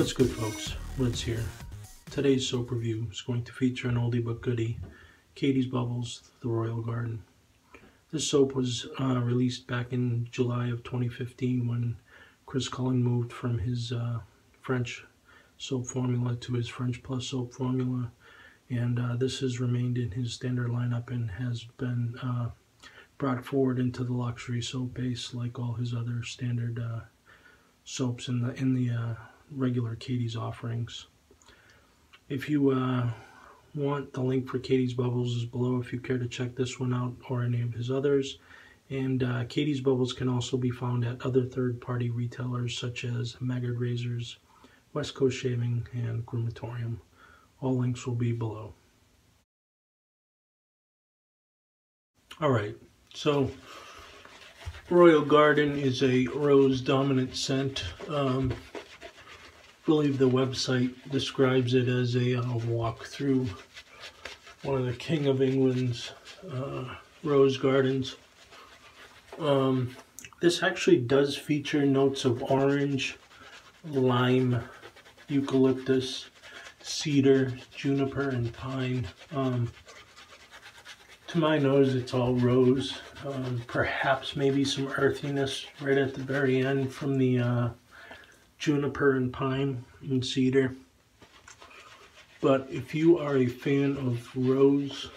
What's good, folks? Liz here. Today's soap review is going to feature an oldie but goodie, Catie's Bubbles, the Royal Garden. This soap was released back in July of 2015 when Chris Cullen moved from his French soap formula to his French Plus soap formula, and this has remained in his standard lineup and has been brought forward into the luxury soap base like all his other standard soaps in the regular Catie's offerings. If you want, the link for Catie's Bubbles is below if you care to check this one out or any of his others. And Catie's Bubbles can also be found at other third-party retailers such as Maggard Razors, West Coast Shaving, and Groomatorium. All links will be below. Alright, so Royal Garden is a rose dominant scent. I believe the website describes it as a walk through one of the King of England's rose gardens. This actually does feature notes of orange, lime, eucalyptus, cedar, juniper, and pine. To my nose, it's all rose. Perhaps maybe some earthiness right at the very end from the juniper and pine and cedar. But if you are a fan of rose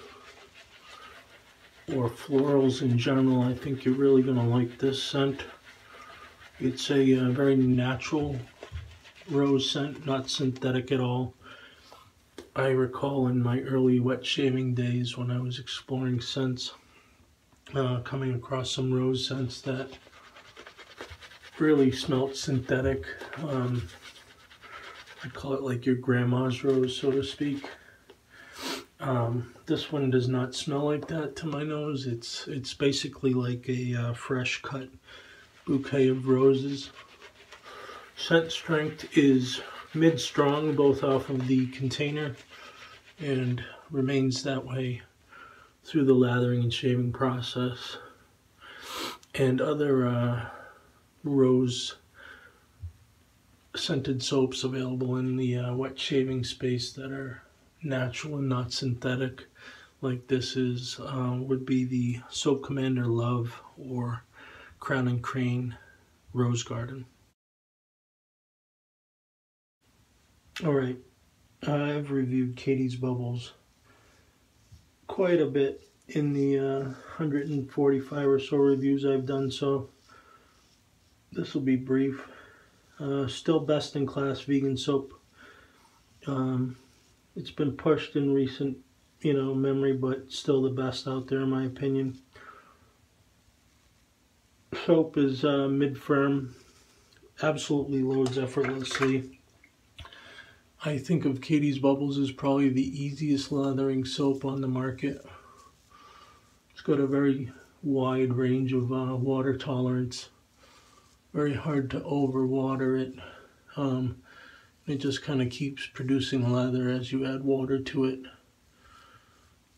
or florals in general, I think you're really going to like this scent. It's a very natural rose scent, not synthetic at all. I recall in my early wet shaving days when I was exploring scents, coming across some rose scents that really smelled synthetic. I call it like your grandma's rose, so to speak. This one does not smell like that to my nose. It's basically like a fresh cut bouquet of roses. Scent strength is mid-strong, both off of the container, and remains that way through the lathering and shaving process. And other rose scented soaps available in the wet shaving space that are natural and not synthetic, like this is, would be the Soap Commander Love or Crowne and Crane Rose Garden. Alright, I've reviewed Catie's Bubbles quite a bit in the 145 or so reviews I've done, so this will be brief. Still best in class vegan soap. It's been pushed in recent, memory, but still the best out there in my opinion. Soap is mid-firm, absolutely loads effortlessly. I think of Catie's Bubbles as probably the easiest lathering soap on the market. It's got a very wide range of water tolerance. Very hard to overwater it. It just kind of keeps producing lather as you add water to it.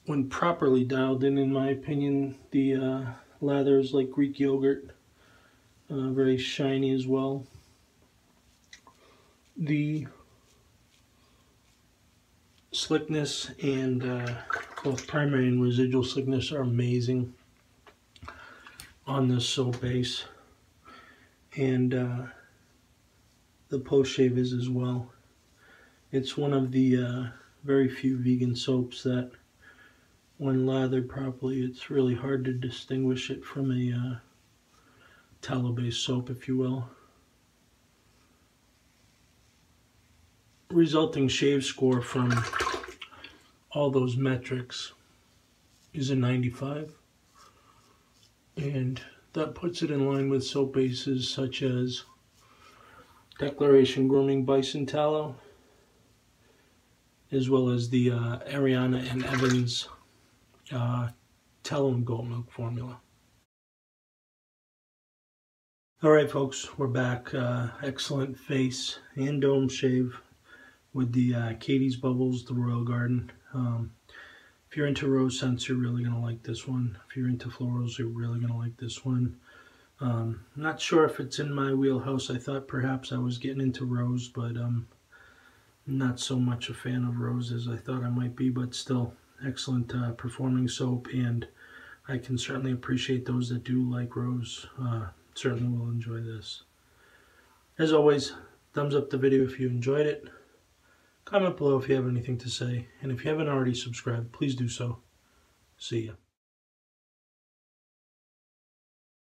When properly dialed in my opinion, the lather is like Greek yogurt. Very shiny as well. The slickness and both primary and residual slickness are amazing on this soap base. And the post shave is as well. It's one of the very few vegan soaps that, when lathered properly, it's really hard to distinguish it from a tallow based soap, if you will. Resulting shave score from all those metrics is a 95, and that puts it in line with soap bases such as Declaration Grooming Bison Tallow, as well as the Ariana and Evans Tallow and Goat Milk formula. Alright folks, we're back. Excellent face and dome shave with the Catie's Bubbles, the Royal Garden. If you're into rose scents, you're really going to like this one. If you're into florals, you're really going to like this one. Not sure if it's in my wheelhouse. I thought perhaps I was getting into rose, but Not so much a fan of rose as I thought I might be, but still excellent performing soap, and I can certainly appreciate those that do like rose. Certainly will enjoy this. As always, thumbs up the video if you enjoyed it. Comment below if you have anything to say, and if you haven't already subscribed, please do so. See ya.